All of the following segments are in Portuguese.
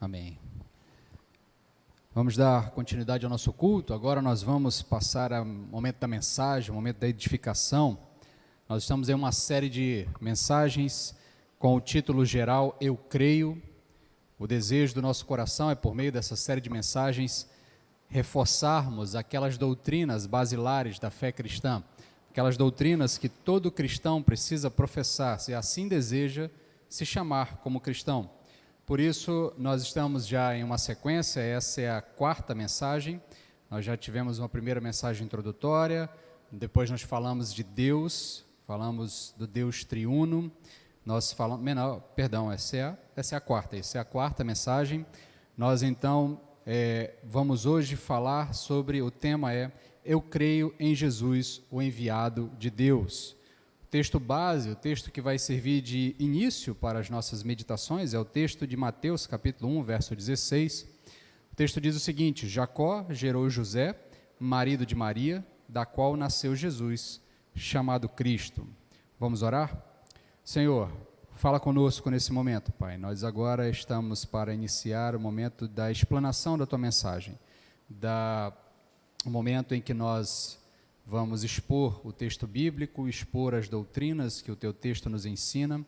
Amém. Vamos dar continuidade ao nosso culto. Agora nós vamos passar ao momento da mensagem, ao momento da edificação. Nós estamos em uma série de mensagens com o título geral Eu Creio. O desejo do nosso coração é, por meio dessa série de mensagens, reforçarmos aquelas doutrinas basilares da fé cristã, aquelas doutrinas que todo cristão precisa professar, se assim deseja se chamar como cristão. Por isso, nós estamos já em uma sequência, essa é a quarta mensagem. Nós já tivemos uma primeira mensagem introdutória, depois nós falamos de Deus, falamos do Deus triuno, nós falamos, essa é a quarta mensagem. Nós então vamos hoje falar sobre, o tema é Eu creio em Jesus, o enviado de Deus. O texto base, o texto que vai servir de início para as nossas meditações, é o texto de Mateus, capítulo 1, verso 16. O texto diz o seguinte: Jacó gerou José, marido de Maria, da qual nasceu Jesus, chamado Cristo. Vamos orar? Senhor, fala conosco nesse momento, Pai. Nós agora estamos para iniciar o momento da explanação da Tua mensagem, o momento em que nós vamos expor o texto bíblico, expor as doutrinas que o Teu texto nos ensina.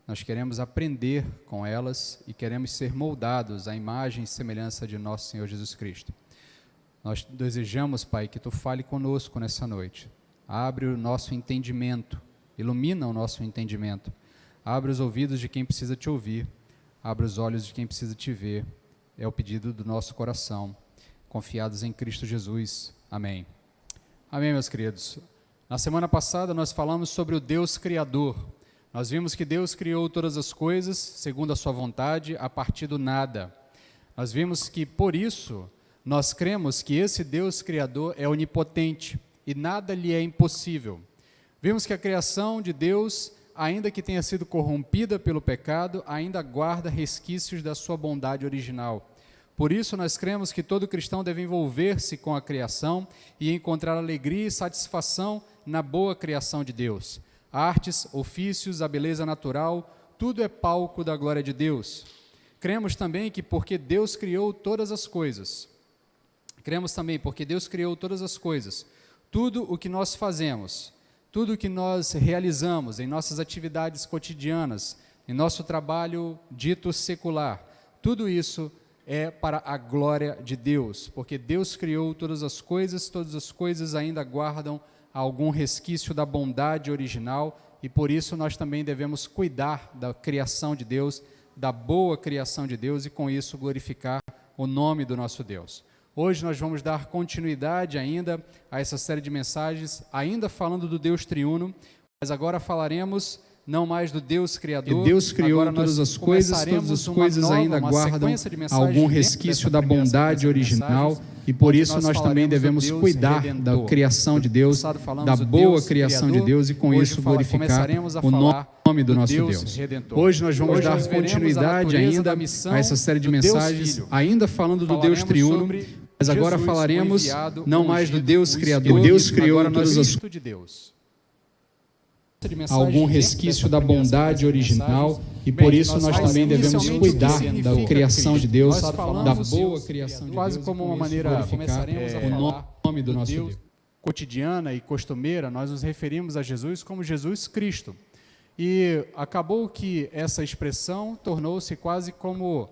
Nós queremos aprender com elas e queremos ser moldados à imagem e semelhança de nosso Senhor Jesus Cristo. Nós desejamos, Pai, que Tu fale conosco nessa noite. Abre o nosso entendimento, ilumina o nosso entendimento. Abre os ouvidos de quem precisa Te ouvir, abre os olhos de quem precisa Te ver. É o pedido do nosso coração, confiados em Cristo Jesus. Amém. Amém, meus queridos. Na semana passada nós falamos sobre o Deus Criador. Nós vimos que Deus criou todas as coisas segundo a sua vontade, a partir do nada. Nós vimos que, por isso, nós cremos que esse Deus Criador é onipotente e nada lhe é impossível. Vimos que a criação de Deus, ainda que tenha sido corrompida pelo pecado, ainda guarda resquícios da sua bondade original. Por isso, nós cremos que todo cristão deve envolver-se com a criação e encontrar alegria e satisfação na boa criação de Deus. Artes, ofícios, a beleza natural, tudo é palco da glória de Deus. Cremos também que porque Deus criou todas as coisas, tudo o que nós fazemos, tudo o que nós realizamos em nossas atividades cotidianas, em nosso trabalho dito secular, tudo isso é para a glória de Deus, porque Deus criou todas as coisas ainda guardam algum resquício da bondade original, e por isso nós também devemos cuidar da criação de Deus, da boa criação de Deus, e com isso glorificar o nome do nosso Deus. Hoje nós vamos dar continuidade ainda a essa série de mensagens, ainda falando do Deus triuno, mas agora falaremos não mais do Deus Criador. E Deus criou todas as coisas ainda guardam algum resquício da bondade original, e por isso nós também devemos cuidar da criação de Deus, da boa criação de Deus, e com isso glorificar o nome do nosso Deus. Hoje nós vamos dar continuidade ainda a essa série de mensagens, ainda falando do Deus triuno, mas agora falaremos não mais do Deus Criador. E Deus criou todas as coisas, algum resquício da bondade original, e por isso nós também devemos cuidar da criação de Deus, da boa criação de Deus, quase como uma maneira o nome do nosso Deus. Cotidiana e costumeira, nós nos referimos a Jesus como Jesus Cristo. E acabou que essa expressão tornou-se quase como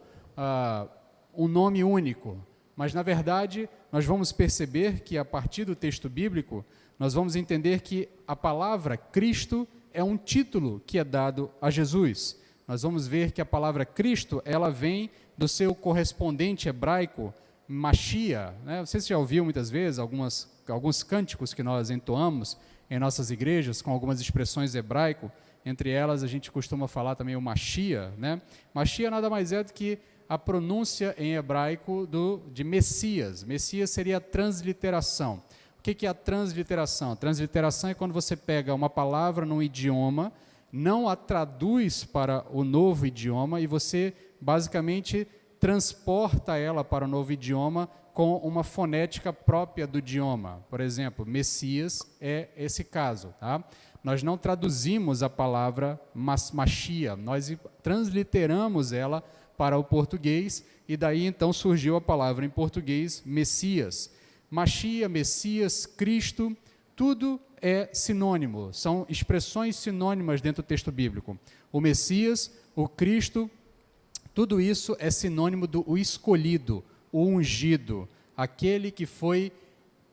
um nome único. Mas, na verdade, nós vamos perceber que, a partir do texto bíblico, nós vamos entender que a palavra Cristo é um título que é dado a Jesus. Nós vamos ver que a palavra Cristo, ela vem do seu correspondente hebraico, Machia, né? Você já ouviu muitas vezes alguns cânticos que nós entoamos em nossas igrejas com algumas expressões hebraico, entre elas a gente costuma falar também o Machia, né? Machia nada mais é do que a pronúncia em hebraico de Messias. Messias seria a transliteração. O que é a transliteração? A transliteração é quando você pega uma palavra num idioma, não a traduz para o novo idioma e você basicamente transporta ela para o novo idioma com uma fonética própria do idioma. Por exemplo, Messias é esse caso. Tá? Nós não traduzimos a palavra Machia, nós transliteramos ela para o português e daí então surgiu a palavra em português Messias. Machia, Messias, Cristo, tudo é sinônimo, são expressões sinônimas dentro do texto bíblico. O Messias, o Cristo, tudo isso é sinônimo do o escolhido, o ungido, aquele que foi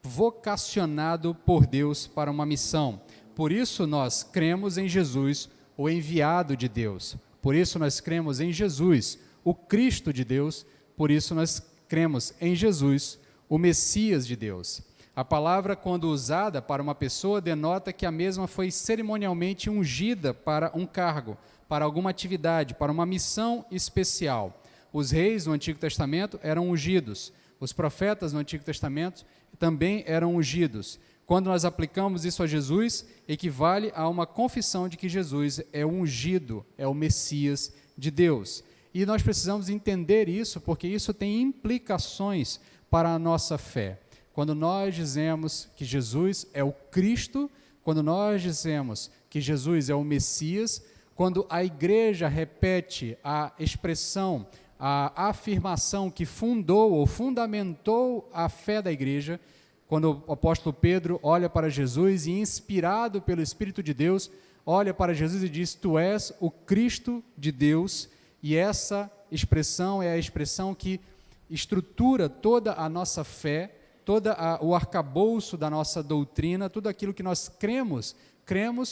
vocacionado por Deus para uma missão. Por isso nós cremos em Jesus, o enviado de Deus. Por isso nós cremos em Jesus, o Cristo de Deus. Por isso nós cremos em Jesus, o Messias de Deus. A palavra, quando usada para uma pessoa, denota que a mesma foi cerimonialmente ungida para um cargo, para alguma atividade, para uma missão especial. Os reis no Antigo Testamento eram ungidos. Os profetas no Antigo Testamento também eram ungidos. Quando nós aplicamos isso a Jesus, equivale a uma confissão de que Jesus é o ungido, é o Messias de Deus. E nós precisamos entender isso, porque isso tem implicações para a nossa fé. Quando nós dizemos que Jesus é o Cristo, quando nós dizemos que Jesus é o Messias, quando a igreja repete a expressão, a afirmação que fundou ou fundamentou a fé da igreja, quando o apóstolo Pedro olha para Jesus e, inspirado pelo Espírito de Deus, olha para Jesus e diz: Tu és o Cristo de Deus, e essa expressão é a expressão que estrutura toda a nossa fé, todo o arcabouço da nossa doutrina, tudo aquilo que nós cremos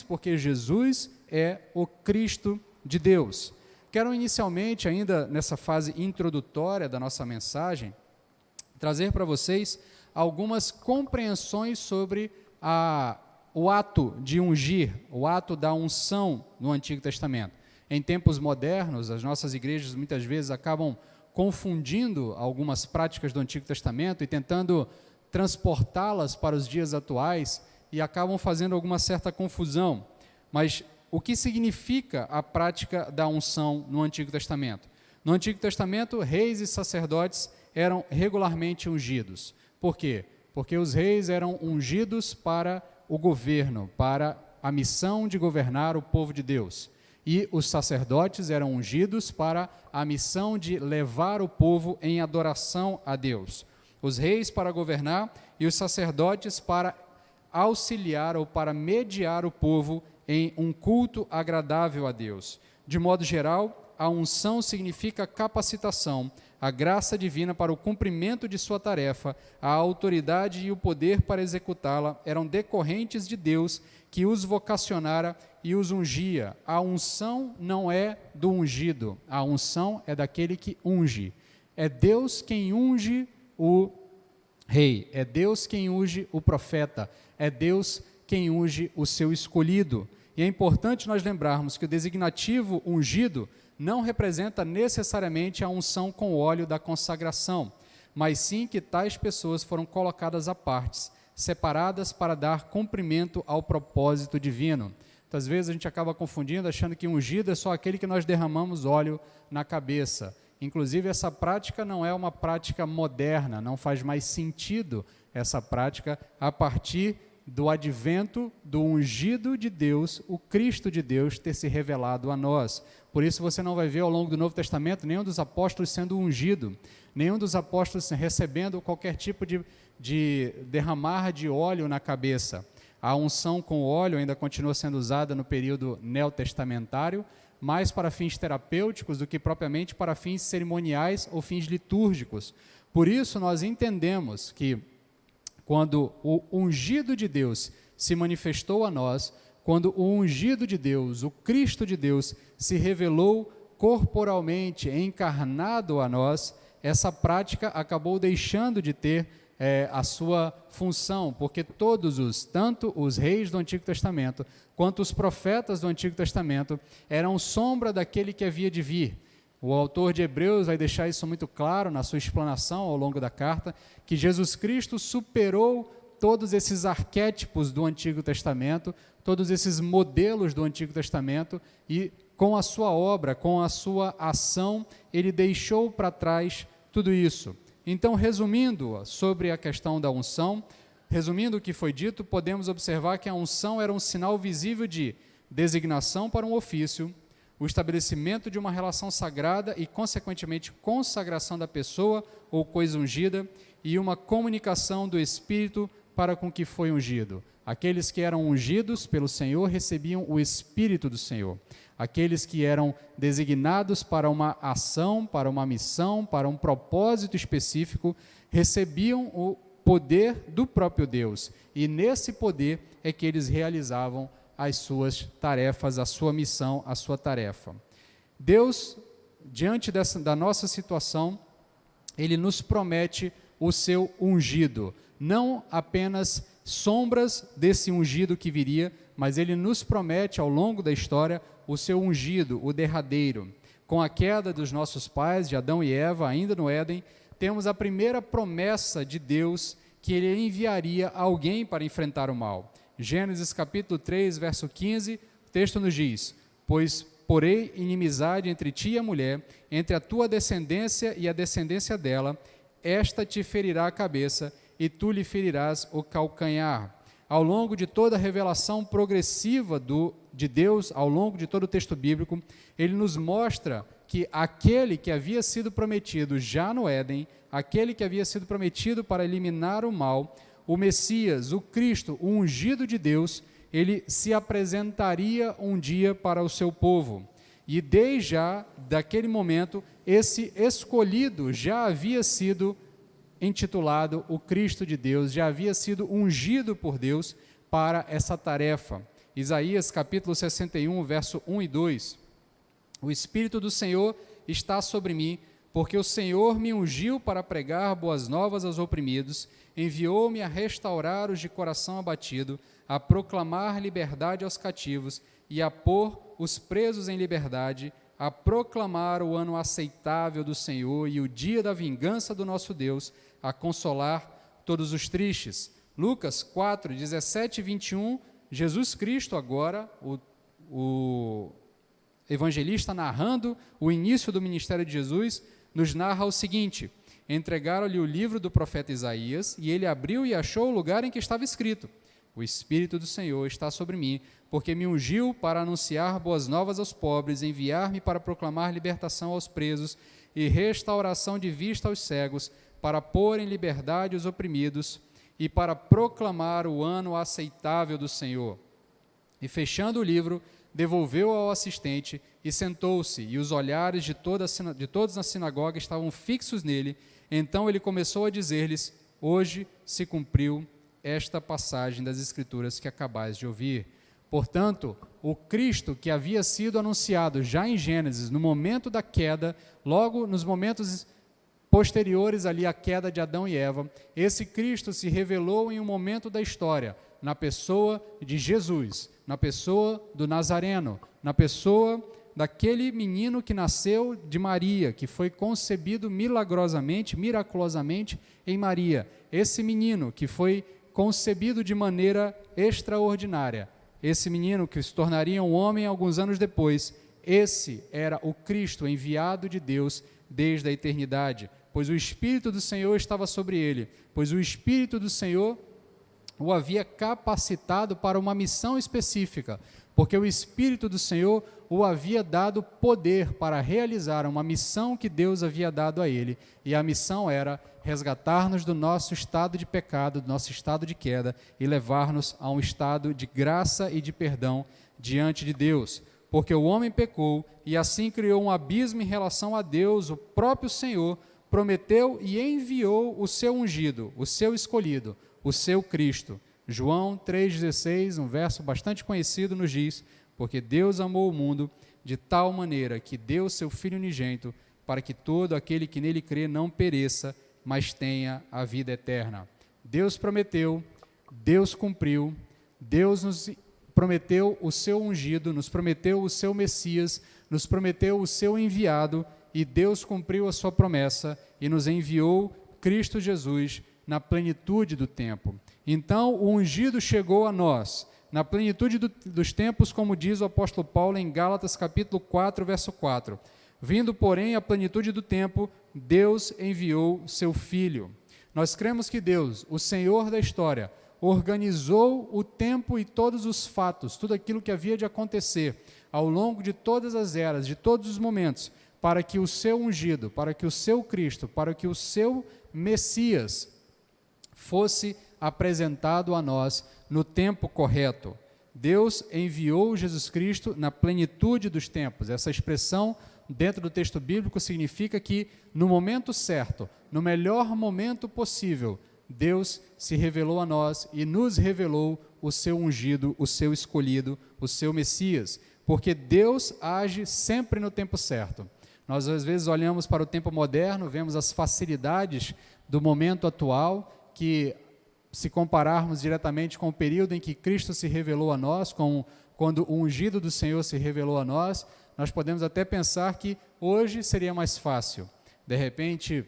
porque Jesus é o Cristo de Deus. Quero inicialmente, ainda nessa fase introdutória da nossa mensagem, trazer para vocês algumas compreensões sobre o ato de ungir, o ato da unção no Antigo Testamento. Em tempos modernos, as nossas igrejas muitas vezes acabam confundindo algumas práticas do Antigo Testamento e tentando transportá-las para os dias atuais e acabam fazendo alguma certa confusão. Mas o que significa a prática da unção no Antigo Testamento? No Antigo Testamento, reis e sacerdotes eram regularmente ungidos. Por quê? Porque os reis eram ungidos para o governo, para a missão de governar o povo de Deus. E os sacerdotes eram ungidos para a missão de levar o povo em adoração a Deus. Os reis para governar e os sacerdotes para auxiliar ou para mediar o povo em um culto agradável a Deus. De modo geral, a unção significa capacitação, a graça divina para o cumprimento de sua tarefa, a autoridade e o poder para executá-la eram decorrentes de Deus, que os vocacionara e os ungia. A unção não é do ungido, a unção é daquele que unge. É Deus quem unge o rei, é Deus quem unge o profeta, é Deus quem unge o seu escolhido. E é importante nós lembrarmos que o designativo ungido não representa necessariamente a unção com o óleo da consagração, mas sim que tais pessoas foram colocadas à parte, separadas para dar cumprimento ao propósito divino. Muitas vezes a gente acaba confundindo, achando que ungido é só aquele que nós derramamos óleo na cabeça. Inclusive, essa prática não é uma prática moderna, não faz mais sentido essa prática a partir do advento do ungido de Deus, o Cristo de Deus, ter se revelado a nós. Por isso você não vai ver ao longo do Novo Testamento nenhum dos apóstolos sendo ungido, nenhum dos apóstolos recebendo qualquer tipo de derramar de óleo na cabeça. A unção com óleo ainda continua sendo usada no período neotestamentário, mais para fins terapêuticos do que propriamente para fins cerimoniais ou fins litúrgicos. Por isso nós entendemos que quando o ungido de Deus se manifestou a nós, quando o ungido de Deus, o Cristo de Deus, se revelou corporalmente, encarnado a nós, essa prática acabou deixando de ter a sua função, porque tanto os reis do Antigo Testamento, quanto os profetas do Antigo Testamento, eram sombra daquele que havia de vir. O autor de Hebreus vai deixar isso muito claro na sua explanação ao longo da carta, que Jesus Cristo superou todos esses arquétipos do Antigo Testamento, todos esses modelos do Antigo Testamento, e com a sua obra, com a sua ação, ele deixou para trás tudo isso. Então, resumindo sobre a questão da unção, resumindo o que foi dito, podemos observar que a unção era um sinal visível de designação para um ofício, o estabelecimento de uma relação sagrada e, consequentemente, consagração da pessoa ou coisa ungida, e uma comunicação do Espírito para com que foi ungido. Aqueles que eram ungidos pelo Senhor recebiam o Espírito do Senhor. Aqueles que eram designados para uma ação, para uma missão, para um propósito específico, recebiam o poder do próprio Deus. E nesse poder é que eles realizavam as suas tarefas, a sua missão, a sua tarefa. Deus, diante da nossa situação, Ele nos promete o seu ungido, não apenas sombras desse ungido que viria, mas Ele nos promete ao longo da história o seu ungido, o derradeiro. Com a queda dos nossos pais, de Adão e Eva, ainda no Éden, temos a primeira promessa de Deus que Ele enviaria alguém para enfrentar o mal. Gênesis capítulo 3, verso 15, o texto nos diz: pois porei inimizade entre ti e a mulher, entre a tua descendência e a descendência dela, esta te ferirá a cabeça e tu lhe ferirás o calcanhar. Ao longo de toda a revelação progressiva de Deus, ao longo de todo o texto bíblico, Ele nos mostra que aquele que havia sido prometido já no Éden, aquele que havia sido prometido para eliminar o mal, o Messias, o Cristo, o ungido de Deus, ele se apresentaria um dia para o seu povo. E desde já, daquele momento, esse escolhido já havia sido intitulado o Cristo de Deus, já havia sido ungido por Deus para essa tarefa. Isaías capítulo 61, verso 1 e 2. O Espírito do Senhor está sobre mim, porque o Senhor me ungiu para pregar boas novas aos oprimidos, enviou-me a restaurar os de coração abatido, a proclamar liberdade aos cativos e a pôr os presos em liberdade, a proclamar o ano aceitável do Senhor e o dia da vingança do nosso Deus, a consolar todos os tristes. Lucas 4, 17 e 21, Jesus Cristo agora, o evangelista narrando o início do ministério de Jesus, nos narra o seguinte: entregaram-lhe o livro do profeta Isaías, e ele abriu e achou o lugar em que estava escrito: o Espírito do Senhor está sobre mim, porque me ungiu para anunciar boas novas aos pobres, enviar-me para proclamar libertação aos presos e restauração de vista aos cegos, para pôr em liberdade os oprimidos e para proclamar o ano aceitável do Senhor. E fechando o livro, devolveu ao assistente e sentou-se, e os olhares de todos na sinagoga estavam fixos nele. Então ele começou a dizer-lhes: hoje se cumpriu esta passagem das Escrituras que acabais de ouvir. Portanto, o Cristo que havia sido anunciado já em Gênesis, no momento da queda, logo nos momentos posteriores ali à queda de Adão e Eva, esse Cristo se revelou em um momento da história, na pessoa de Jesus, na pessoa do Nazareno, na pessoa daquele menino que nasceu de Maria, que foi concebido milagrosamente, miraculosamente em Maria. Esse menino que foi concebido de maneira extraordinária, esse menino que se tornaria um homem alguns anos depois, esse era o Cristo enviado de Deus desde a eternidade, pois o Espírito do Senhor estava sobre ele, pois o Espírito do Senhor o havia capacitado para uma missão específica, porque o Espírito do Senhor o havia dado poder para realizar uma missão que Deus havia dado a ele, e a missão era resgatar-nos do nosso estado de pecado, do nosso estado de queda, e levar-nos a um estado de graça e de perdão diante de Deus, porque o homem pecou e assim criou um abismo em relação a Deus. O próprio Senhor prometeu e enviou o seu ungido, o seu escolhido, o seu Cristo. João 3,16, um verso bastante conhecido, nos diz: porque Deus amou o mundo de tal maneira que deu o seu Filho unigênito, para que todo aquele que nele crê não pereça, mas tenha a vida eterna. Deus prometeu, Deus cumpriu, Deus nos prometeu o seu ungido, nos prometeu o seu Messias, nos prometeu o seu enviado, e Deus cumpriu a sua promessa e nos enviou Cristo Jesus na plenitude do tempo. Então, o ungido chegou a nós, na plenitude dos tempos, como diz o apóstolo Paulo em Gálatas capítulo 4, verso 4. Vindo, porém, a plenitude do tempo, Deus enviou seu Filho. Nós cremos que Deus, o Senhor da história, organizou o tempo e todos os fatos, tudo aquilo que havia de acontecer, ao longo de todas as eras, de todos os momentos, para que o seu ungido, para que o seu Cristo, para que o seu Messias fosse apresentado a nós no tempo correto. Deus enviou Jesus Cristo na plenitude dos tempos. Essa expressão, dentro do texto bíblico, significa que no momento certo, no melhor momento possível, Deus se revelou a nós e nos revelou o seu ungido, o seu escolhido, o seu Messias, porque Deus age sempre no tempo certo. Nós, às vezes, olhamos para o tempo moderno, vemos as facilidades do momento atual, que, se compararmos diretamente com o período em que Cristo se revelou a nós, quando o ungido do Senhor se revelou a nós, nós podemos até pensar que hoje seria mais fácil. De repente,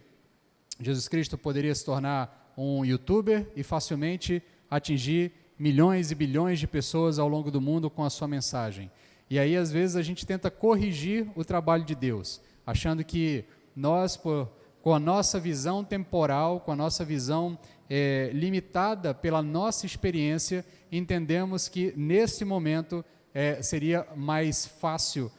Jesus Cristo poderia se tornar um youtuber e facilmente atingir milhões e bilhões de pessoas ao longo do mundo com a sua mensagem. E aí, às vezes, a gente tenta corrigir o trabalho de Deus, achando que nós, com a nossa visão temporal, com a nossa visão limitada pela nossa experiência, entendemos que, nesse momento, seria mais fácil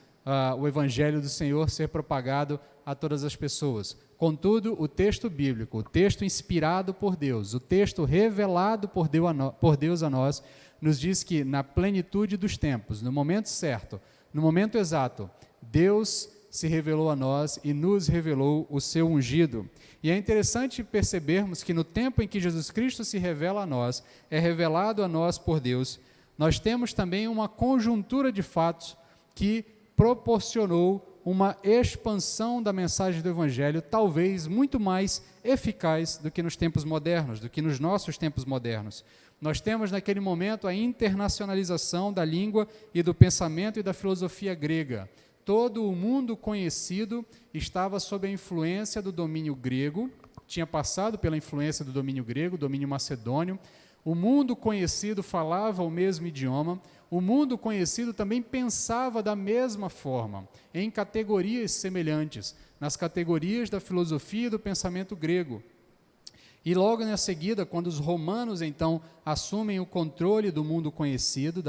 o Evangelho do Senhor ser propagado a todas as pessoas. Contudo, o texto bíblico, o texto inspirado por Deus, o texto revelado por Deus a nós, nos diz que na plenitude dos tempos, no momento certo, no momento exato, Deus se revelou a nós e nos revelou o seu ungido. E é interessante percebermos que no tempo em que Jesus Cristo se revela a nós, é revelado a nós por Deus, nós temos também uma conjuntura de fatos que proporcionou uma expansão da mensagem do Evangelho, talvez muito mais eficaz do que nos tempos modernos, do que nos nossos tempos modernos. Nós temos naquele momento a internacionalização da língua e do pensamento e da filosofia grega. Todo o mundo conhecido estava sob a influência do domínio grego, tinha passado pela influência do domínio grego, domínio macedônio. O mundo conhecido falava o mesmo idioma, o mundo conhecido também pensava da mesma forma, em categorias semelhantes, nas categorias da filosofia e do pensamento grego. E logo em seguida, quando os romanos, então, assumem o controle do mundo conhecido,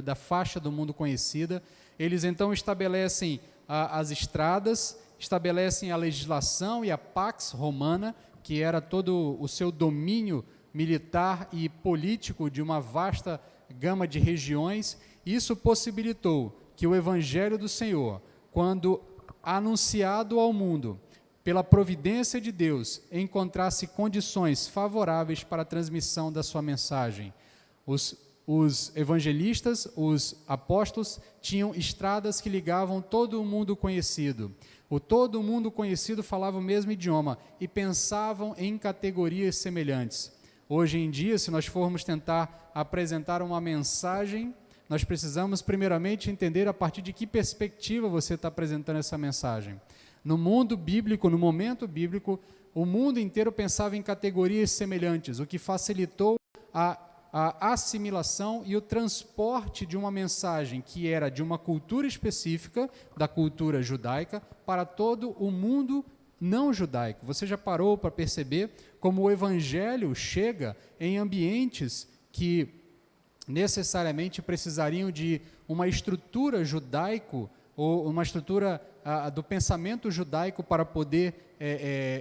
da faixa do mundo conhecida, eles, então, estabelecem as estradas, estabelecem a legislação e a pax romana, que era todo o seu domínio militar e político de uma vasta gama de regiões. Isso possibilitou que o Evangelho do Senhor, quando anunciado ao mundo, pela providência de Deus, encontrasse condições favoráveis para a transmissão da sua mensagem. Os evangelistas, os apóstolos, tinham estradas que ligavam todo o mundo conhecido. Todo o mundo conhecido falava o mesmo idioma e pensavam em categorias semelhantes. Hoje em dia, se nós formos tentar apresentar uma mensagem, nós precisamos primeiramente entender a partir de que perspectiva você está apresentando essa mensagem. No mundo bíblico, no momento bíblico, o mundo inteiro pensava em categorias semelhantes, o que facilitou a assimilação e o transporte de uma mensagem que era de uma cultura específica, da cultura judaica, para todo o mundo não judaico. Você já parou para perceber como o Evangelho chega em ambientes que necessariamente precisariam de uma estrutura judaico, ou uma estrutura do pensamento judaico para poder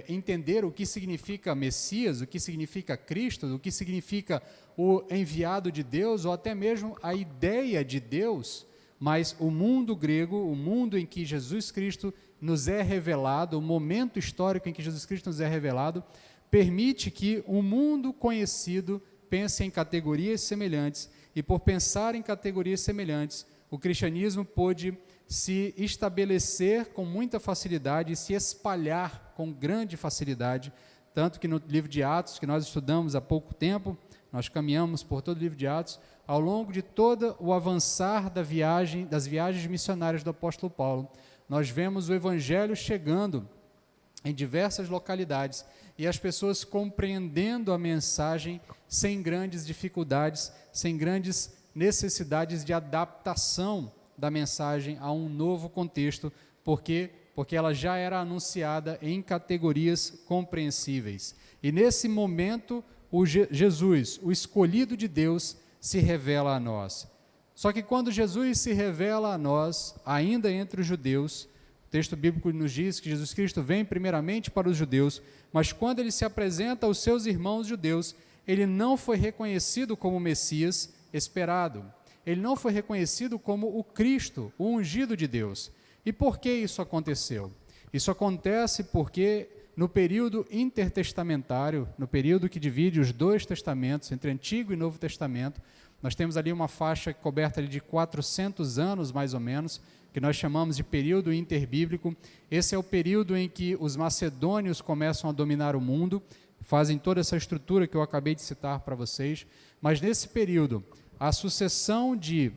entender o que significa Messias, o que significa Cristo, o que significa o enviado de Deus, ou até mesmo a ideia de Deus. Mas o mundo grego, o mundo em que Jesus Cristo nos é revelado, o momento histórico em que Jesus Cristo nos é revelado, permite que o mundo conhecido pense em categorias semelhantes, e por pensar em categorias semelhantes, o cristianismo pôde se estabelecer com muita facilidade e se espalhar com grande facilidade, tanto que no livro de Atos, que nós estudamos há pouco tempo, nós caminhamos por todo o livro de Atos, ao longo de todo o avançar das viagens missionárias do apóstolo Paulo, nós vemos o Evangelho chegando em diversas localidades e as pessoas compreendendo a mensagem sem grandes dificuldades, sem grandes necessidades de adaptação da mensagem a um novo contexto, porque ela já era anunciada em categorias compreensíveis. E nesse momento, Jesus, o escolhido de Deus, se revela a nós. Só que quando Jesus se revela a nós, ainda entre os judeus, o texto bíblico nos diz que Jesus Cristo vem primeiramente para os judeus, mas quando ele se apresenta aos seus irmãos judeus, ele não foi reconhecido como o Messias esperado. Ele não foi reconhecido como o Cristo, o ungido de Deus. E por que isso aconteceu? Isso acontece porque no período intertestamentário, no período que divide os dois testamentos, entre Antigo e Novo Testamento, nós temos ali uma faixa coberta ali de 400 anos, mais ou menos, que nós chamamos de período interbíblico. Esse é o período em que os macedônios começam a dominar o mundo, fazem toda essa estrutura que eu acabei de citar para vocês, mas nesse período, a sucessão de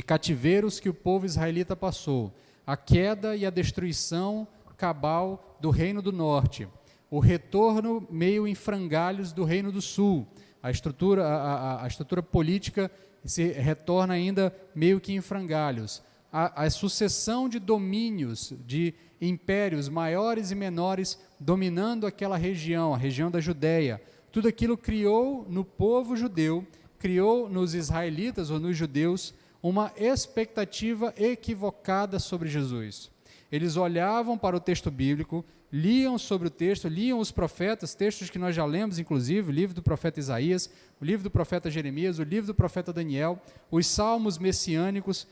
cativeiros que o povo israelita passou, a queda e a destruição cabal do Reino do Norte, o retorno meio em frangalhos do Reino do Sul, a estrutura política se retorna ainda meio que em frangalhos, a sucessão de domínios, de impérios maiores e menores dominando aquela região, a região da Judéia, tudo aquilo criou no povo judeu, criou nos israelitas ou nos judeus uma expectativa equivocada sobre Jesus. Eles olhavam para o texto bíblico, liam sobre o texto, liam os profetas, textos que nós já lemos, inclusive, o livro do profeta Isaías, o livro do profeta Jeremias, o livro do profeta Daniel, os salmos messiânicos,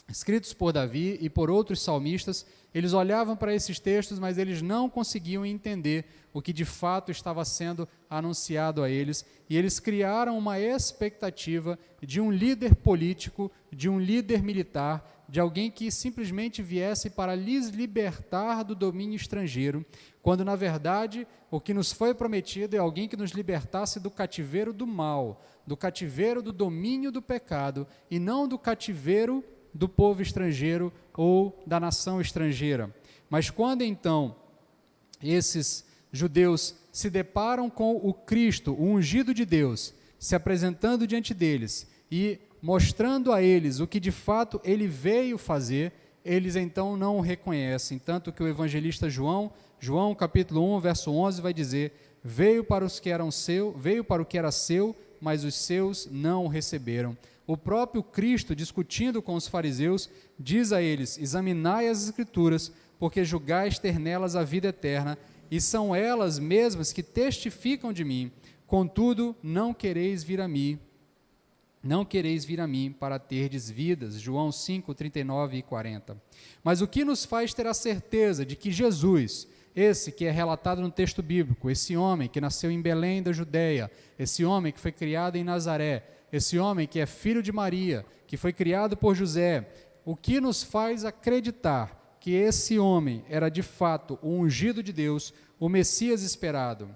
escritos por Davi e por outros salmistas. Eles olhavam para esses textos, mas eles não conseguiam entender o que de fato estava sendo anunciado a eles, e eles criaram uma expectativa de um líder político, de um líder militar, de alguém que simplesmente viesse para lhes libertar do domínio estrangeiro, quando na verdade o que nos foi prometido é alguém que nos libertasse do cativeiro do mal, do cativeiro do domínio do pecado, e não do cativeiro do povo estrangeiro ou da nação estrangeira. Mas quando então esses judeus se deparam com o Cristo, o ungido de Deus, se apresentando diante deles e mostrando a eles o que de fato ele veio fazer, eles então não o reconhecem, tanto que o evangelista João capítulo 1, verso 11 vai dizer: veio para o que era seu, mas os seus não o receberam. O próprio Cristo, discutindo com os fariseus, diz a eles: examinai as Escrituras, porque julgais ter nelas a vida eterna, e são elas mesmas que testificam de mim. Contudo, não quereis vir a mim para terdes vidas. João 5, 39 e 40. Mas o que nos faz ter a certeza de que Jesus, esse que é relatado no texto bíblico, esse homem que nasceu em Belém da Judéia, esse homem que foi criado em Nazaré, esse homem que é filho de Maria, que foi criado por José, o que nos faz acreditar que esse homem era de fato o ungido de Deus, o Messias esperado?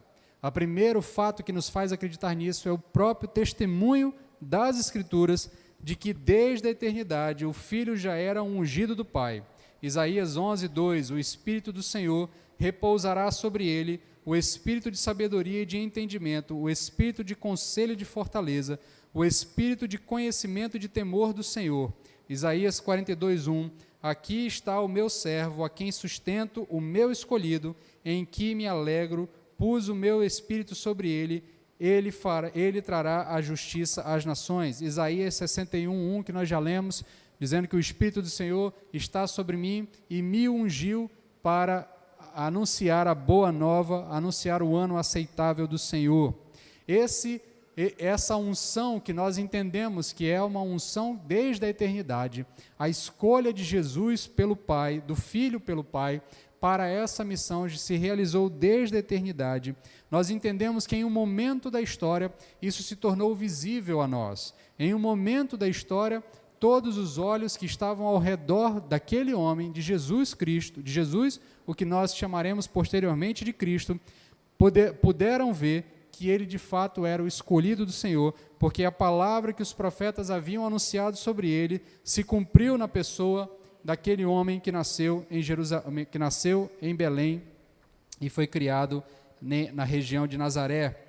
O primeiro fato que nos faz acreditar nisso é o próprio testemunho das Escrituras de que desde a eternidade o Filho já era um ungido do Pai. Isaías 11, 2, o Espírito do Senhor repousará sobre ele, o Espírito de sabedoria e de entendimento, o Espírito de conselho e de fortaleza, o Espírito de conhecimento e de temor do Senhor. Isaías 42, 1, aqui está o meu servo, a quem sustento, o meu escolhido, em que me alegro, pus o meu Espírito sobre ele, ele trará a justiça às nações. Isaías 61, 1, que nós já lemos, dizendo que o Espírito do Senhor está sobre mim e me ungiu para anunciar a boa nova, anunciar o ano aceitável do Senhor. Essa unção que nós entendemos que é uma unção desde a eternidade, a escolha de Jesus pelo Pai, do Filho pelo Pai, para essa missão se realizou desde a eternidade. Nós entendemos que em um momento da história isso se tornou visível a nós. Em um momento da história, todos os olhos que estavam ao redor daquele homem, de Jesus Cristo, de Jesus, o que nós chamaremos posteriormente de Cristo, puderam ver que ele de fato era o escolhido do Senhor, porque a palavra que os profetas haviam anunciado sobre ele se cumpriu na pessoa daquele homem que nasceu em Jerusalém, que nasceu em Belém e foi criado na região de Nazaré.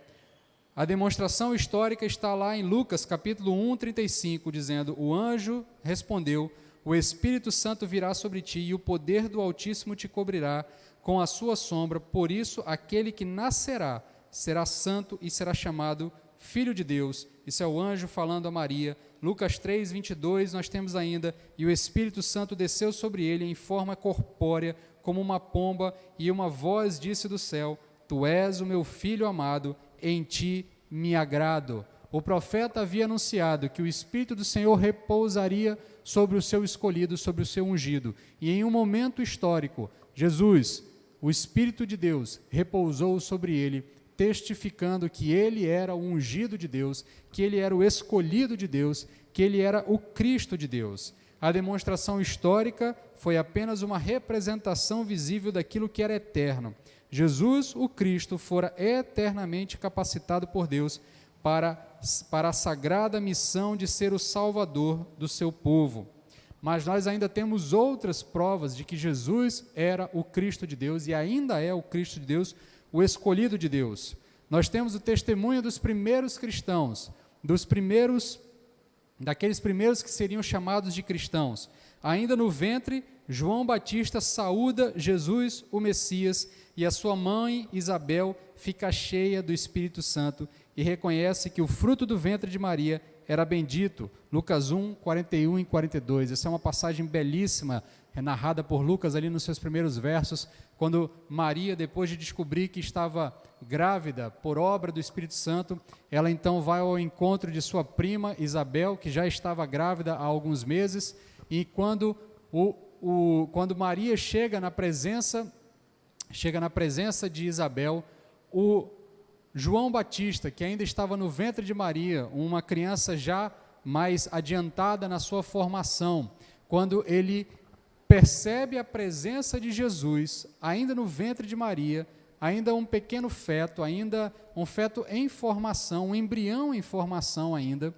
A demonstração histórica está lá em Lucas, capítulo 1, 35, dizendo: o anjo respondeu: o Espírito Santo virá sobre ti e o poder do Altíssimo te cobrirá com a sua sombra, por isso aquele que nascerá será santo e será chamado Filho de Deus. Isso é o anjo falando a Maria. Lucas 3, 22, nós temos ainda, e o Espírito Santo desceu sobre ele em forma corpórea, como uma pomba, e uma voz disse do céu: Tu és o meu Filho amado, em ti me agrado. O profeta havia anunciado que o Espírito do Senhor repousaria sobre o seu escolhido, sobre o seu ungido. E em um momento histórico, Jesus, o Espírito de Deus, repousou sobre ele, testificando que ele era o ungido de Deus, que ele era o escolhido de Deus, que ele era o Cristo de Deus. A demonstração histórica foi apenas uma representação visível daquilo que era eterno. Jesus, o Cristo, fora eternamente capacitado por Deus para a sagrada missão de ser o Salvador do seu povo. Mas nós ainda temos outras provas de que Jesus era o Cristo de Deus e ainda é o Cristo de Deus, o escolhido de Deus. Nós temos o testemunho dos primeiros cristãos, daqueles primeiros que seriam chamados de cristãos. Ainda no ventre, João Batista saúda Jesus, o Messias, e a sua mãe, Isabel, fica cheia do Espírito Santo e reconhece que o fruto do ventre de Maria era bendito. Lucas 1, 41 e 42. Essa é uma passagem belíssima, narrada por Lucas ali nos seus primeiros versos, quando Maria, depois de descobrir que estava grávida por obra do Espírito Santo, ela então vai ao encontro de sua prima Isabel, que já estava grávida há alguns meses, e quando Maria chega na presença de Isabel, o João Batista, que ainda estava no ventre de Maria, uma criança já mais adiantada na sua formação, quando ele percebe a presença de Jesus, ainda no ventre de Maria, ainda um pequeno feto, ainda um feto em formação, um embrião em formação ainda,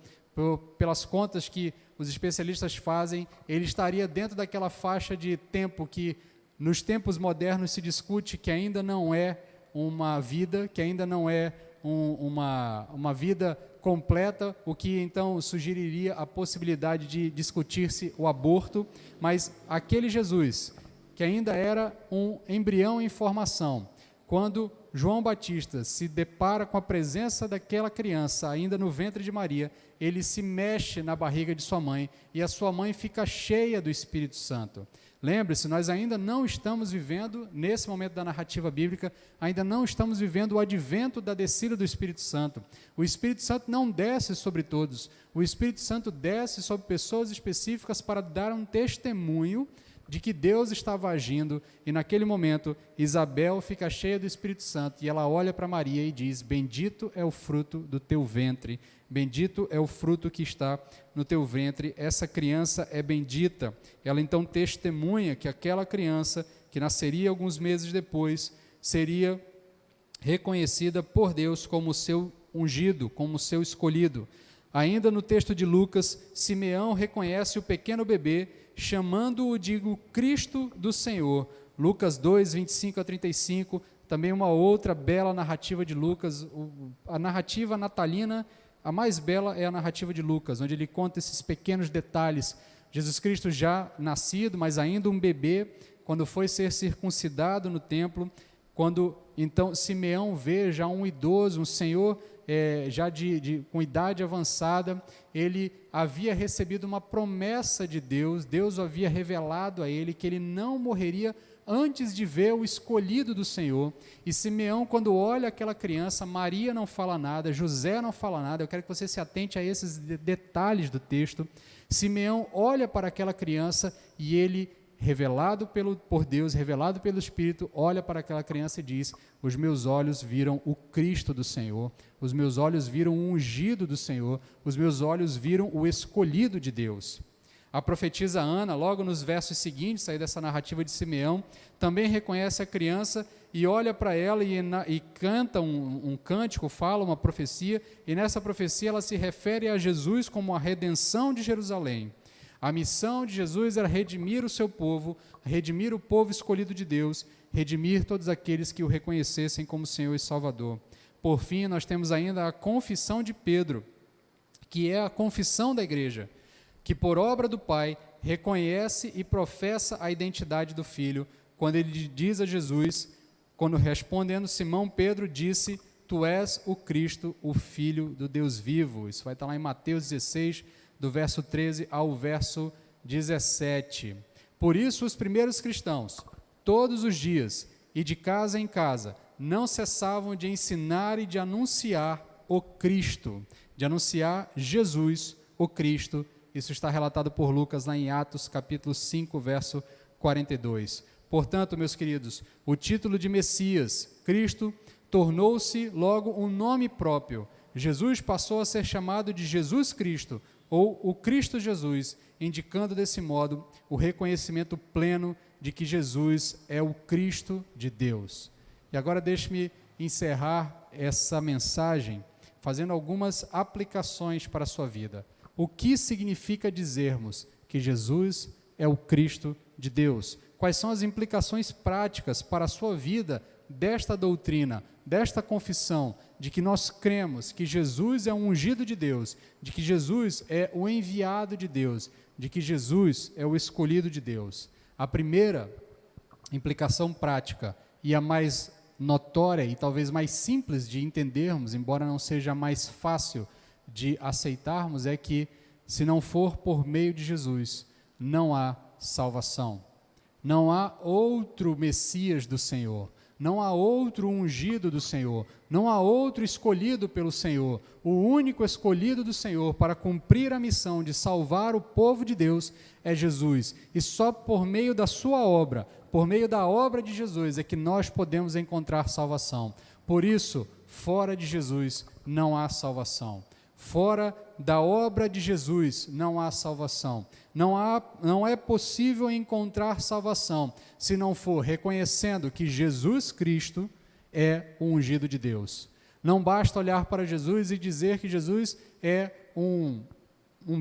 pelas contas que os especialistas fazem, ele estaria dentro daquela faixa de tempo que nos tempos modernos se discute que ainda não é uma vida, que ainda não é uma vida completa, o que então sugeriria a possibilidade de discutir-se o aborto, mas aquele Jesus, que ainda era um embrião em formação, quando João Batista se depara com a presença daquela criança ainda no ventre de Maria, ele se mexe na barriga de sua mãe e a sua mãe fica cheia do Espírito Santo. Lembre-se, nós ainda não estamos vivendo, nesse momento da narrativa bíblica, ainda não estamos vivendo o advento da descida do Espírito Santo. O Espírito Santo não desce sobre todos, o Espírito Santo desce sobre pessoas específicas para dar um testemunho de que Deus estava agindo, e naquele momento Isabel fica cheia do Espírito Santo e ela olha para Maria e diz: bendito é o fruto do teu ventre, bendito é o fruto que está no teu ventre, essa criança é bendita. Ela então testemunha que aquela criança, que nasceria alguns meses depois, seria reconhecida por Deus como seu ungido, como seu escolhido. Ainda no texto de Lucas, Simeão reconhece o pequeno bebê, chamando-o de o Cristo do Senhor. Lucas 2, 25 a 35, também uma outra bela narrativa de Lucas, a narrativa natalina, a mais bela é a narrativa de Lucas, onde ele conta esses pequenos detalhes. Jesus Cristo já nascido, mas ainda um bebê, quando foi ser circuncidado no templo, quando então Simeão vê já um idoso, um senhor já com idade avançada, ele havia recebido uma promessa de Deus, Deus havia revelado a ele que ele não morreria antes de ver o escolhido do Senhor. E Simeão, quando olha aquela criança, Maria não fala nada, José não fala nada, eu quero que você se atente a esses detalhes do texto. Simeão olha para aquela criança e ele, revelado por Deus, revelado pelo Espírito, olha para aquela criança e diz: os meus olhos viram o Cristo do Senhor, os meus olhos viram o ungido do Senhor, os meus olhos viram o escolhido de Deus. A profetisa Ana, logo nos versos seguintes aí dessa narrativa de Simeão, também reconhece a criança e olha para ela e canta um cântico, fala uma profecia, e nessa profecia ela se refere a Jesus como a redenção de Jerusalém. A missão de Jesus era redimir o seu povo, redimir o povo escolhido de Deus, redimir todos aqueles que o reconhecessem como Senhor e Salvador. Por fim, nós temos ainda a confissão de Pedro, que é a confissão da igreja, que por obra do Pai reconhece e professa a identidade do Filho, quando ele diz a Jesus, quando respondendo Simão, Pedro disse: tu és o Cristo, o Filho do Deus vivo. Isso vai estar lá em Mateus 16, do verso 13 ao verso 17. Por isso, os primeiros cristãos, todos os dias e de casa em casa, não cessavam de ensinar e de anunciar o Cristo, de anunciar Jesus, o Cristo. Isso está relatado por Lucas lá em Atos, capítulo 5, verso 42. Portanto, meus queridos, o título de Messias, Cristo, tornou-se logo um nome próprio. Jesus passou a ser chamado de Jesus Cristo, ou o Cristo Jesus, indicando desse modo o reconhecimento pleno de que Jesus é o Cristo de Deus. E agora deixe-me encerrar essa mensagem fazendo algumas aplicações para a sua vida. O que significa dizermos que Jesus é o Cristo de Deus? Quais são as implicações práticas para a sua vida desta doutrina, desta confissão, de que nós cremos que Jesus é o ungido de Deus, de que Jesus é o enviado de Deus, de que Jesus é o escolhido de Deus? A primeira implicação prática e a mais notória e talvez mais simples de entendermos, embora não seja mais fácil de aceitarmos, é que se não for por meio de Jesus, não há salvação. Não há outro Messias do Senhor, não há outro ungido do Senhor, não há outro escolhido pelo Senhor. O único escolhido do Senhor para cumprir a missão de salvar o povo de Deus é Jesus. E só por meio da sua obra, por meio da obra de Jesus, é que nós podemos encontrar salvação. Por isso, fora de Jesus não há salvação. Fora da obra de Jesus não há salvação. Não é possível encontrar salvação se não for reconhecendo que Jesus Cristo é o ungido de Deus. Não basta olhar para Jesus e dizer que Jesus é um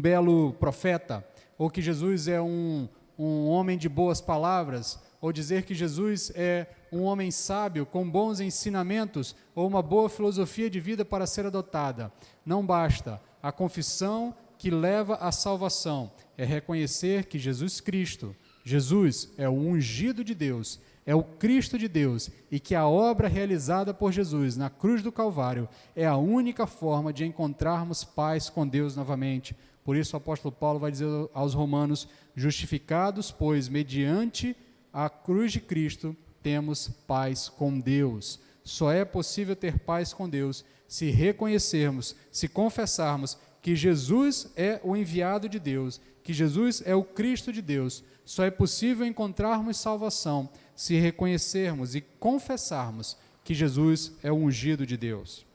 belo profeta, ou que Jesus é um homem de boas palavras, ou dizer que Jesus é um homem sábio, com bons ensinamentos, ou uma boa filosofia de vida para ser adotada. Não basta. A confissão que leva à salvação é reconhecer que Jesus Cristo, Jesus é o ungido de Deus, é o Cristo de Deus, e que a obra realizada por Jesus na cruz do Calvário é a única forma de encontrarmos paz com Deus novamente. Por isso o apóstolo Paulo vai dizer aos romanos: justificados, pois, mediante a cruz de Cristo, temos paz com Deus. Só é possível ter paz com Deus se reconhecermos, se confessarmos que Jesus é o enviado de Deus, que Jesus é o Cristo de Deus. Só é possível encontrarmos salvação se reconhecermos e confessarmos que Jesus é o ungido de Deus.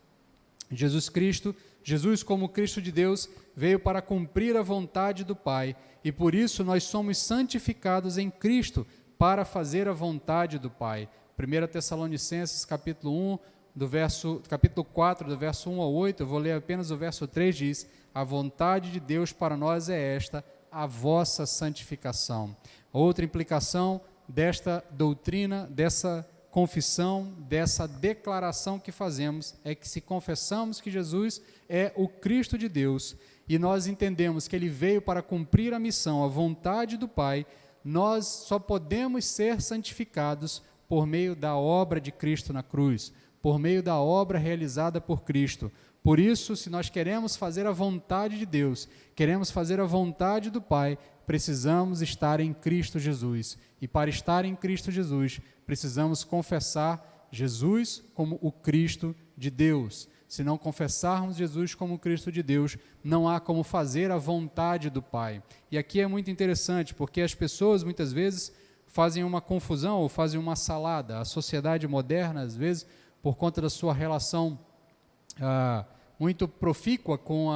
Jesus Cristo, Jesus como Cristo de Deus, veio para cumprir a vontade do Pai, e por isso nós somos santificados em Cristo para fazer a vontade do Pai. 1 Tessalonicenses capítulo 4, do verso 1 ao 8, eu vou ler apenas o verso 3, diz: a vontade de Deus para nós é esta, a vossa santificação. Outra implicação desta doutrina, dessa confissão, dessa declaração que fazemos, é que se confessamos que Jesus é o Cristo de Deus, e nós entendemos que Ele veio para cumprir a missão, a vontade do Pai, nós só podemos ser santificados por meio da obra de Cristo na cruz, por meio da obra realizada por Cristo. Por isso, se nós queremos fazer a vontade de Deus, queremos fazer a vontade do Pai, precisamos estar em Cristo Jesus. E para estar em Cristo Jesus, precisamos confessar Jesus como o Cristo de Deus. Se não confessarmos Jesus como Cristo de Deus, não há como fazer a vontade do Pai. E aqui é muito interessante, porque as pessoas muitas vezes fazem uma confusão ou fazem uma salada. A sociedade moderna, às vezes, por conta da sua relação muito profícua com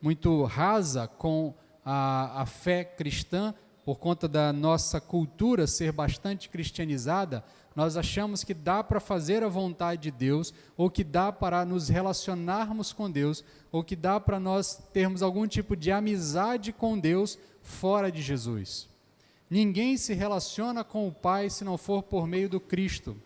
muito rasa com a fé cristã, por conta da nossa cultura ser bastante cristianizada, nós achamos que dá para fazer a vontade de Deus, ou que dá para nos relacionarmos com Deus, ou que dá para nós termos algum tipo de amizade com Deus fora de Jesus. Ninguém se relaciona com o Pai se não for por meio do Cristo.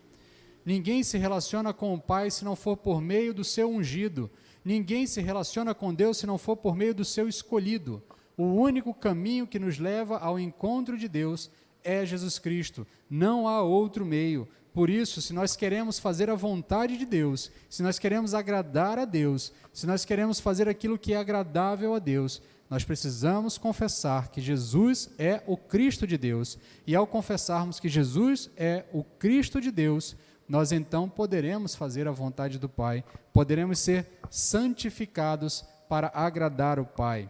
Ninguém se relaciona com o Pai se não for por meio do seu ungido. Ninguém se relaciona com Deus se não for por meio do seu escolhido. O único caminho que nos leva ao encontro de Deus é Jesus Cristo. Não há outro meio, Por isso, se nós queremos fazer a vontade de Deus, se nós queremos agradar a Deus, se nós queremos fazer aquilo que é agradável a Deus, nós precisamos confessar que Jesus é o Cristo de Deus. E ao confessarmos que Jesus é o Cristo de Deus, nós então poderemos fazer a vontade do Pai, poderemos ser santificados para agradar o Pai.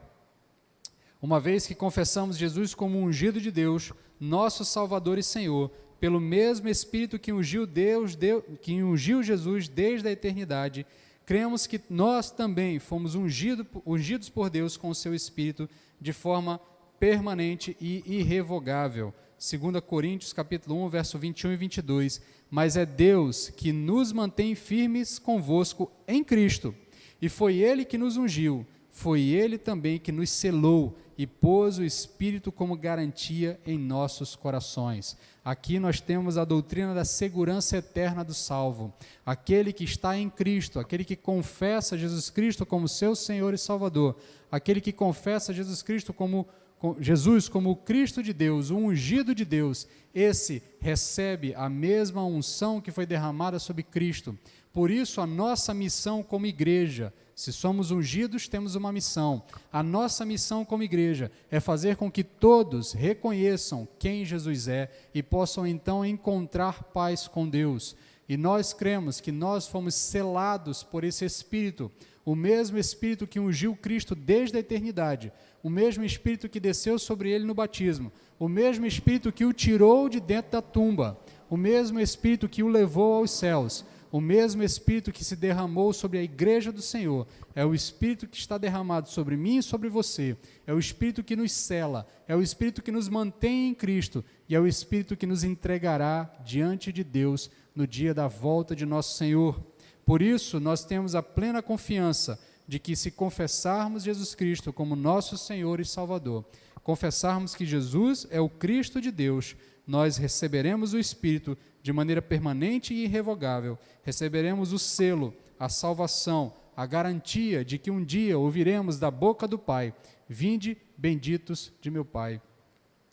Uma vez que confessamos Jesus como ungido de Deus, nosso Salvador e Senhor, pelo mesmo Espírito que ungiu Jesus desde a eternidade, cremos que nós também fomos ungidos por Deus com o seu Espírito de forma permanente e irrevogável. 2 Coríntios capítulo 1, verso 21 e 22. Mas é Deus que nos mantém firmes convosco em Cristo, e foi Ele que nos ungiu, foi Ele também que nos selou e pôs o Espírito como garantia em nossos corações. Aqui nós temos a doutrina da segurança eterna do salvo. Aquele que está em Cristo, aquele que confessa Jesus Cristo como seu Senhor e Salvador, aquele que confessa Jesus Cristo como o Cristo de Deus, o ungido de Deus, esse recebe a mesma unção que foi derramada sobre Cristo. Por isso, a nossa missão como igreja, se somos ungidos, temos uma missão. A nossa missão como igreja é fazer com que todos reconheçam quem Jesus é e possam então encontrar paz com Deus. E nós cremos que nós fomos selados por esse Espírito, o mesmo Espírito que ungiu Cristo desde a eternidade, o mesmo Espírito que desceu sobre ele no batismo, o mesmo Espírito que o tirou de dentro da tumba, o mesmo Espírito que o levou aos céus, o mesmo Espírito que se derramou sobre a igreja do Senhor, é o Espírito que está derramado sobre mim e sobre você, é o Espírito que nos sela, é o Espírito que nos mantém em Cristo e é o Espírito que nos entregará diante de Deus no dia da volta de nosso Senhor. Por isso, nós temos a plena confiança de que se confessarmos Jesus Cristo como nosso Senhor e Salvador, confessarmos que Jesus é o Cristo de Deus, nós receberemos o Espírito de maneira permanente e irrevogável, receberemos o selo, a salvação, a garantia de que um dia ouviremos da boca do Pai: vinde, benditos de meu Pai,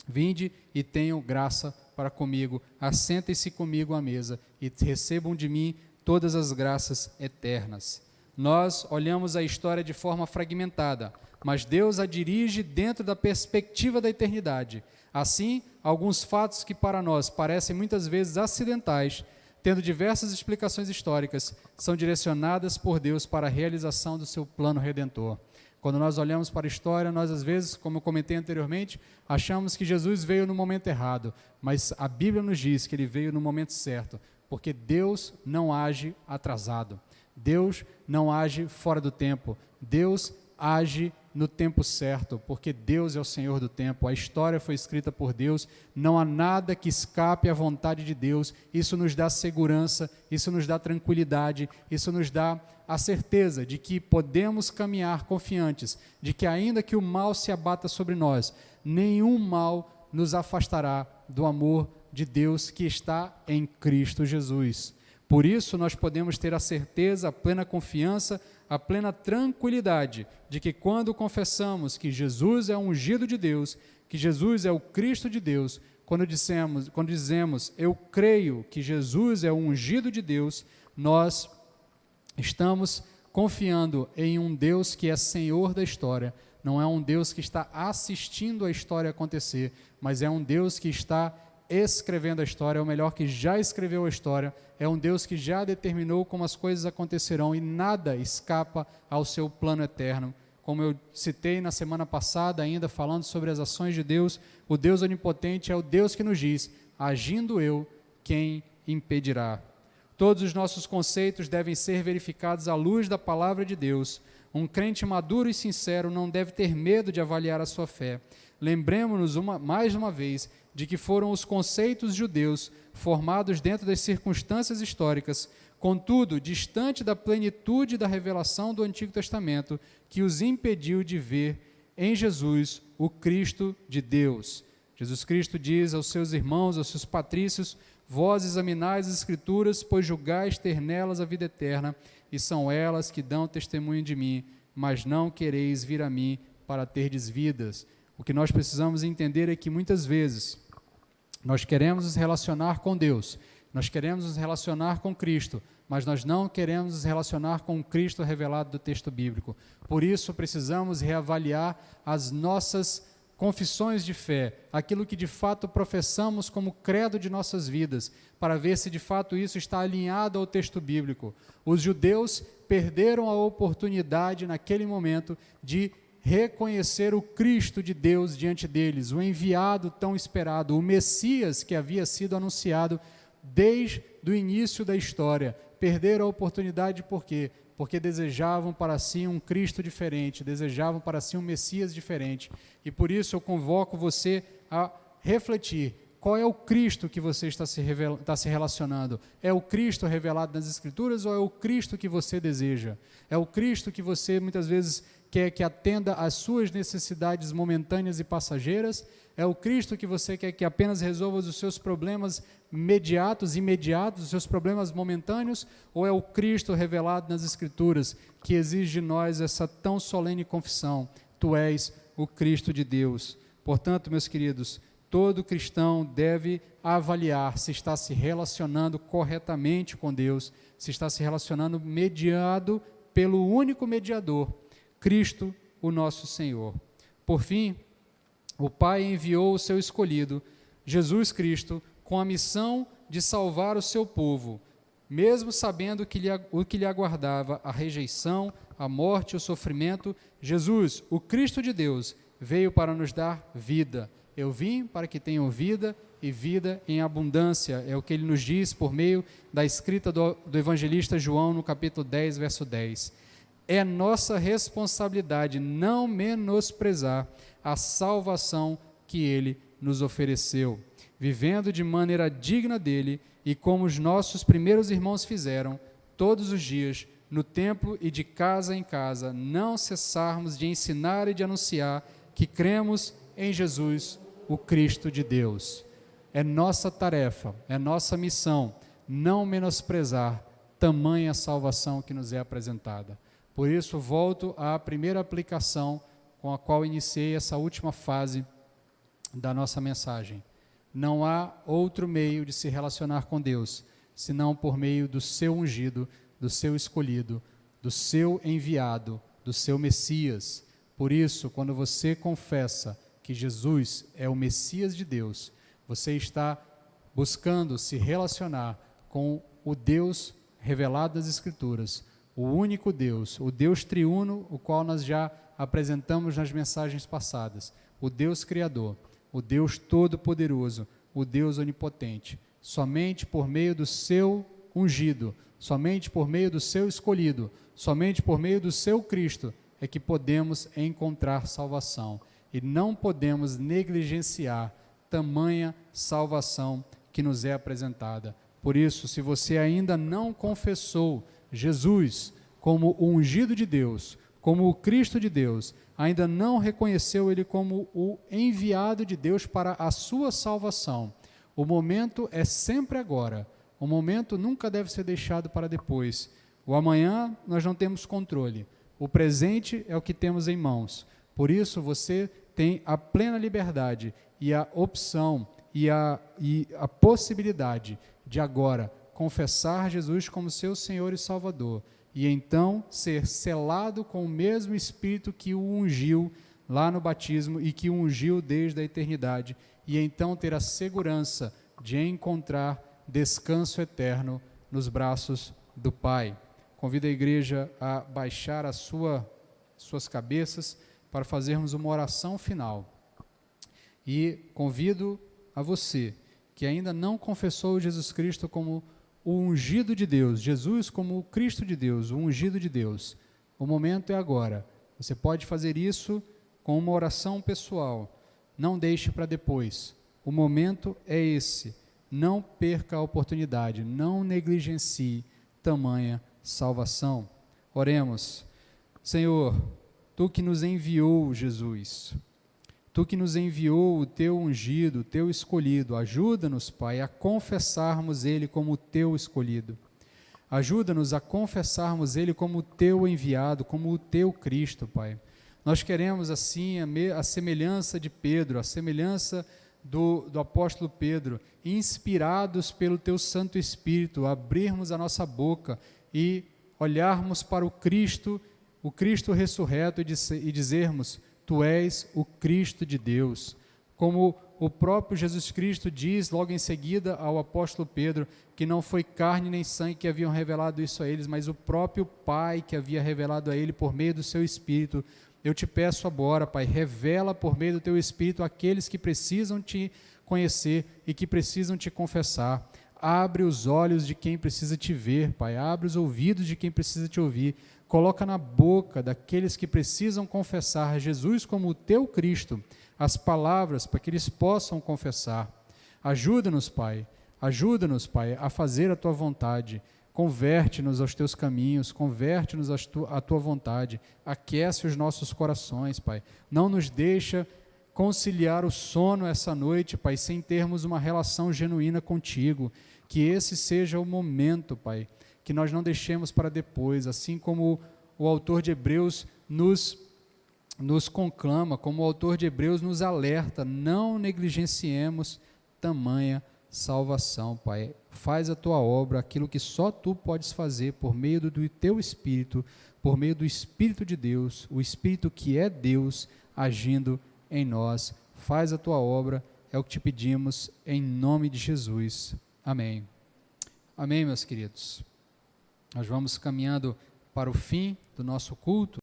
vinde e tenham graça para comigo, assentem-se comigo à mesa e recebam de mim todas as graças eternas. Nós olhamos a história de forma fragmentada, mas Deus a dirige dentro da perspectiva da eternidade. Assim, alguns fatos que para nós parecem muitas vezes acidentais, tendo diversas explicações históricas, são direcionadas por Deus para a realização do seu plano redentor. Quando nós olhamos para a história, nós às vezes, como eu comentei anteriormente, achamos que Jesus veio no momento errado, mas a Bíblia nos diz que ele veio no momento certo, porque Deus não age atrasado, Deus não age fora do tempo, Deus age no tempo certo, porque Deus é o Senhor do tempo, a história foi escrita por Deus, não há nada que escape à vontade de Deus. Isso nos dá segurança, isso nos dá tranquilidade, isso nos dá a certeza de que podemos caminhar confiantes, de que ainda que o mal se abata sobre nós, nenhum mal nos afastará do amor de Deus que está em Cristo Jesus. Por isso nós podemos ter a certeza, a plena confiança, a plena tranquilidade de que quando confessamos que Jesus é o ungido de Deus, que Jesus é o Cristo de Deus, quando dizemos eu creio que Jesus é o ungido de Deus, nós estamos confiando em um Deus que é Senhor da história, não é um Deus que está assistindo a história acontecer, mas é um Deus que está escrevendo a história, ou melhor, que já escreveu a história, é um Deus que já determinou como as coisas acontecerão e nada escapa ao seu plano eterno. Como eu citei na semana passada, ainda falando sobre as ações de Deus, o Deus onipotente é o Deus que nos diz: agindo eu, quem impedirá? Todos os nossos conceitos devem ser verificados à luz da palavra de Deus. Um crente maduro e sincero não deve ter medo de avaliar a sua fé. Lembremos-nos mais uma vez de que foram os conceitos judeus formados dentro das circunstâncias históricas, contudo, distante da plenitude da revelação do Antigo Testamento, que os impediu de ver em Jesus o Cristo de Deus. Jesus Cristo diz aos seus irmãos, aos seus patrícios: vós examinais as Escrituras, pois julgais ter nelas a vida eterna, e são elas que dão testemunho de mim, mas não quereis vir a mim para terdes vidas. O que nós precisamos entender é que muitas vezes nós queremos nos relacionar com Deus, Nós queremos nos relacionar com Cristo, mas nós não queremos nos relacionar com o Cristo revelado do texto bíblico. Por isso, precisamos reavaliar as nossas confissões de fé, aquilo que de fato professamos como credo de nossas vidas, para ver se de fato isso está alinhado ao texto bíblico. Os judeus perderam a oportunidade naquele momento de reconhecer o Cristo de Deus diante deles, o enviado tão esperado, o Messias que havia sido anunciado desde o início da história. Perderam a oportunidade por quê? Porque desejavam para si um Cristo diferente, desejavam para si um Messias diferente. E por isso eu convoco você a refletir: qual é o Cristo que você está se relacionando? É o Cristo revelado nas Escrituras ou é o Cristo que você deseja? É o Cristo que você muitas vezes quer que atenda às suas necessidades momentâneas e passageiras? É o Cristo que você quer que apenas resolva os seus problemas imediatos, os seus problemas momentâneos? Ou é o Cristo revelado nas Escrituras que exige de nós essa tão solene confissão: Tu és o Cristo de Deus? Portanto, meus queridos, todo cristão deve avaliar se está se relacionando corretamente com Deus, se está se relacionando mediado pelo único mediador, Cristo, o nosso Senhor. Por fim, o Pai enviou o seu escolhido, Jesus Cristo, com a missão de salvar o seu povo, mesmo sabendo o que lhe aguardava, a rejeição, a morte e o sofrimento. Jesus, o Cristo de Deus, veio para nos dar vida. Eu vim para que tenham vida e vida em abundância, é o que ele nos diz por meio da escrita do evangelista João no capítulo 10, verso 10. É nossa responsabilidade não menosprezar a salvação que ele nos ofereceu, vivendo de maneira digna dele e como os nossos primeiros irmãos fizeram, todos os dias, no templo e de casa em casa, não cessarmos de ensinar e de anunciar que cremos em Jesus, o Cristo de Deus. É nossa tarefa, é nossa missão não menosprezar tamanha salvação que nos é apresentada. Por isso, volto à primeira aplicação com a qual iniciei essa última fase da nossa mensagem. Não há outro meio de se relacionar com Deus, senão por meio do seu ungido, do seu escolhido, do seu enviado, do seu Messias. Por isso, quando você confessa que Jesus é o Messias de Deus, você está buscando se relacionar com o Deus revelado nas Escrituras, o único Deus, o Deus triuno, o qual nós já apresentamos nas mensagens passadas, o Deus Criador, o Deus Todo-Poderoso, o Deus Onipotente. Somente por meio do seu ungido, somente por meio do seu escolhido, somente por meio do seu Cristo é que podemos encontrar salvação. E não podemos negligenciar tamanha salvação que nos é apresentada. Por isso, se você ainda não confessou Jesus como o ungido de Deus, como o Cristo de Deus, ainda não reconheceu Ele como o enviado de Deus para a sua salvação, o momento é sempre agora. O momento nunca deve ser deixado para depois. O amanhã nós não temos controle. O presente é o que temos em mãos. Por isso, você tem a plena liberdade e a opção e a possibilidade de agora confessar Jesus como seu Senhor e Salvador e então ser selado com o mesmo Espírito que o ungiu lá no batismo e que o ungiu desde a eternidade, e então ter a segurança de encontrar descanso eterno nos braços do Pai. Convido a igreja a baixar suas cabeças para fazermos uma oração final. E convido a você que ainda não confessou Jesus Cristo como o ungido de Deus, Jesus como o Cristo de Deus, o ungido de Deus. O momento é agora. Você pode fazer isso com uma oração pessoal. Não deixe para depois. O momento é esse. Não perca a oportunidade, não negligencie tamanha salvação. Oremos. Senhor, Tu que nos enviou Jesus, Tu que nos enviou o Teu ungido, o Teu escolhido, ajuda-nos, Pai, a confessarmos Ele como o Teu escolhido. Ajuda-nos a confessarmos Ele como o Teu enviado, como o Teu Cristo, Pai. Nós queremos assim a semelhança de Pedro, a semelhança do apóstolo Pedro, inspirados pelo teu Santo Espírito, abrirmos a nossa boca e olharmos para o Cristo ressurreto e dizermos: Tu és o Cristo de Deus. Como o próprio Jesus Cristo diz logo em seguida ao apóstolo Pedro, que não foi carne nem sangue que haviam revelado isso a eles, mas o próprio Pai que havia revelado a ele por meio do seu Espírito. Eu te peço agora, Pai, revela por meio do teu Espírito aqueles que precisam te conhecer e que precisam te confessar. Abre os olhos de quem precisa te ver, Pai, abre os ouvidos de quem precisa te ouvir. Coloca na boca daqueles que precisam confessar Jesus como o teu Cristo, as palavras para que eles possam confessar. Ajuda-nos, Pai, a fazer a tua vontade. Converte-nos aos teus caminhos, converte-nos à tua vontade, aquece os nossos corações, Pai. Não nos deixa conciliar o sono essa noite, Pai, sem termos uma relação genuína contigo. Que esse seja o momento, Pai, que nós não deixemos para depois, assim como o autor de Hebreus nos conclama, como o autor de Hebreus nos alerta: não negligenciemos tamanha salvação, Pai. Faz a tua obra, aquilo que só tu podes fazer por meio do teu Espírito, por meio do Espírito de Deus, o Espírito que é Deus agindo em nós. Faz a tua obra, é o que te pedimos em nome de Jesus. Amém. Amém, meus queridos. Nós vamos caminhando para o fim do nosso culto.